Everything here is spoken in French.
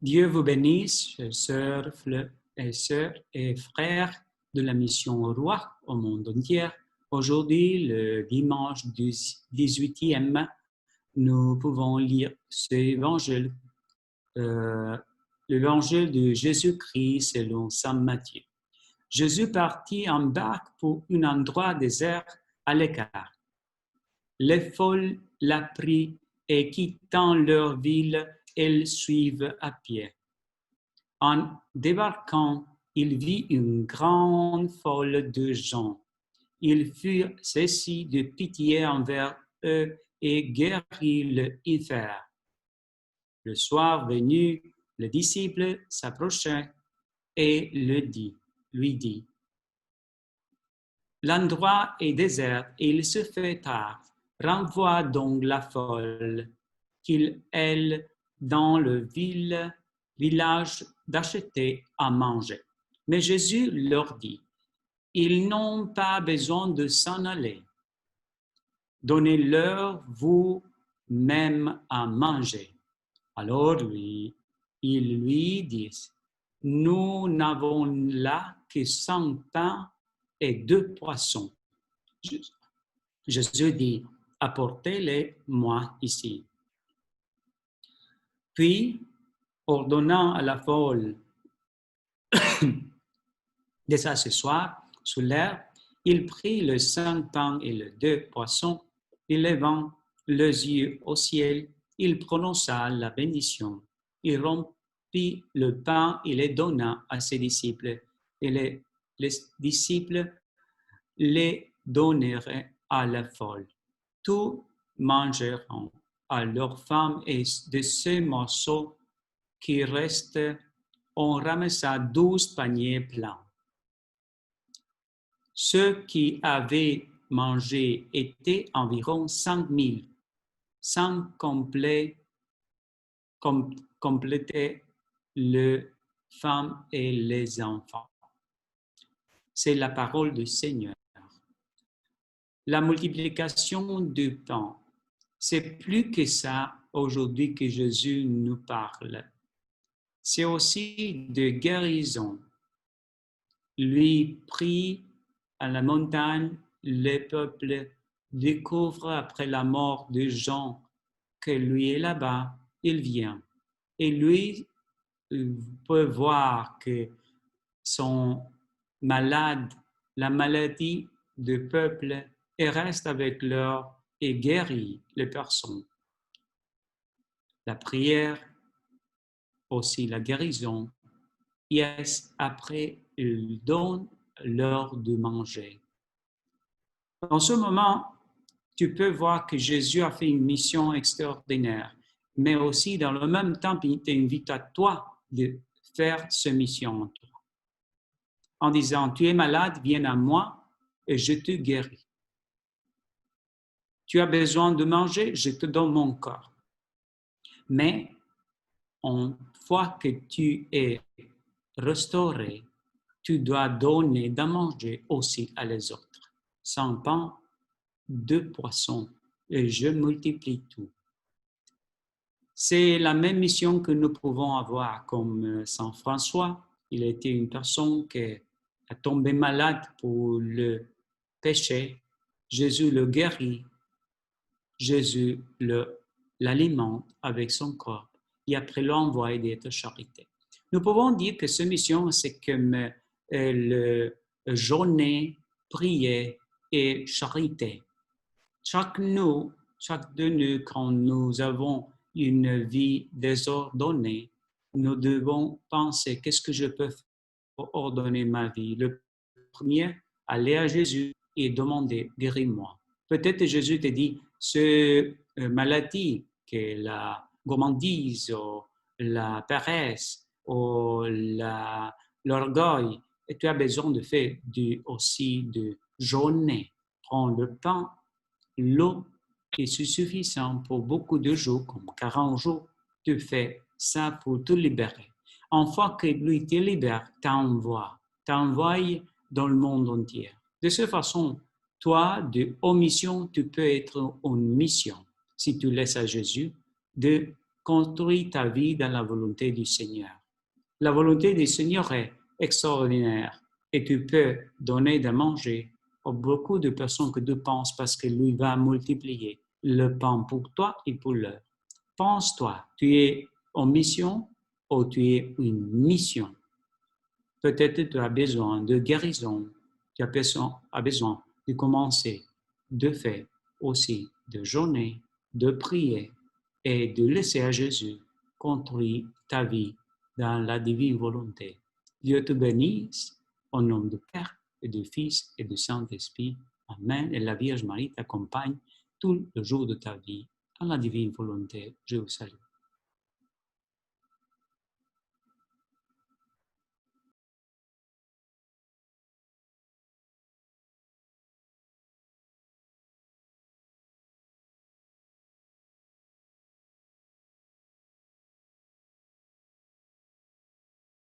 Dieu vous bénisse, chers sœurs et frères de la mission au roi au monde entier. Aujourd'hui, le dimanche du 18e, nous pouvons lire l'évangile de Jésus-Christ selon saint Matthieu. Jésus partit en barque pour un endroit désert à l'écart. Les foules l'apprirent et quittant leur ville, elles suivent à pied. En débarquant, il vit une grande foule de gens. Il fut saisi de pitié envers eux et guérit le hiver. Le soir venu, le disciple s'approcha et lui dit, l'endroit est désert et il se fait tard. Renvoie donc la foule, qu'il aille dans le village d'acheter à manger. Mais Jésus leur dit, ils n'ont pas besoin de s'en aller. Donnez-leur vous-même à manger. Alors ils lui disent, nous n'avons là que 5 pains et 2 poissons. Jésus dit, apportez-les-moi ici. Puis, ordonnant à la foule de s'asseoir sous l'herbe, il prit les 5 pains et les 2 poissons, et levant les yeux au ciel, il prononça la bénédiction. Il rompit le pain et le donna à ses disciples, et les disciples les donnèrent à la foule. Tous mangeront à leurs femmes, et de ces morceaux qui restent, on ramassa 12 paniers pleins. Ceux qui avaient mangé étaient environ 5 000, sans compléter les femmes et les enfants. C'est la parole du Seigneur. La multiplication du pain, c'est plus que ça aujourd'hui que Jésus nous parle. C'est aussi de guérison. Lui prie à la montagne, le peuple découvre après la mort de Jean que lui est là-bas, il vient. Et lui peut voir que son malade, la maladie du peuple, et reste avec leur et guérit les personnes. La prière, aussi la guérison, yes, après, il donne l'heure de manger. En ce moment, tu peux voir que Jésus a fait une mission extraordinaire, mais aussi dans le même temps, il t'invite à toi de faire cette mission en toi. En disant, tu es malade, viens à moi et je te guéris. Tu as besoin de manger, je te donne mon corps. Mais une fois que tu es restauré, tu dois donner à manger aussi à les autres. 5 pains, 2 poissons, et je multiplie tout. C'est la même mission que nous pouvons avoir comme Saint François. Il était une personne qui a tombé malade pour le péché. Jésus le guérit. Jésus l'alimente avec son corps et après l'envoie d'être charité. Nous pouvons dire que cette mission, c'est comme le journée, prière et charité. Chaque de nous, quand nous avons une vie désordonnée, nous devons penser qu'est-ce que je peux faire pour ordonner ma vie. Le premier, aller à Jésus et demander, guéris-moi. Peut-être Jésus te dit, cette maladie, que la gourmandise, ou la paresse, ou l'orgueil, et tu as besoin de faire aussi de jeûner. Prends le pain, l'eau, qui est suffisant pour beaucoup de jours, comme 40 jours. Tu fais ça pour te libérer. Une fois que lui te libère, t'envoie dans le monde entier. De cette façon, toi, de omission, tu peux être en mission, si tu laisses à Jésus, de construis ta vie dans la volonté du Seigneur. La volonté du Seigneur est extraordinaire et tu peux donner de manger à beaucoup de personnes que tu penses parce que lui va multiplier le pain pour toi et pour l'heure. Pense-toi, tu es en mission ou tu es une mission. Peut-être tu as besoin de guérison, tu as besoin de commencer, de faire aussi de jeûner, de prier et de laisser à Jésus construire ta vie dans la divine volonté. Dieu te bénisse au nom du Père et du Fils et du Saint-Esprit. Amen. Et la Vierge Marie t'accompagne tout le jour de ta vie dans la divine volonté. Je vous salue.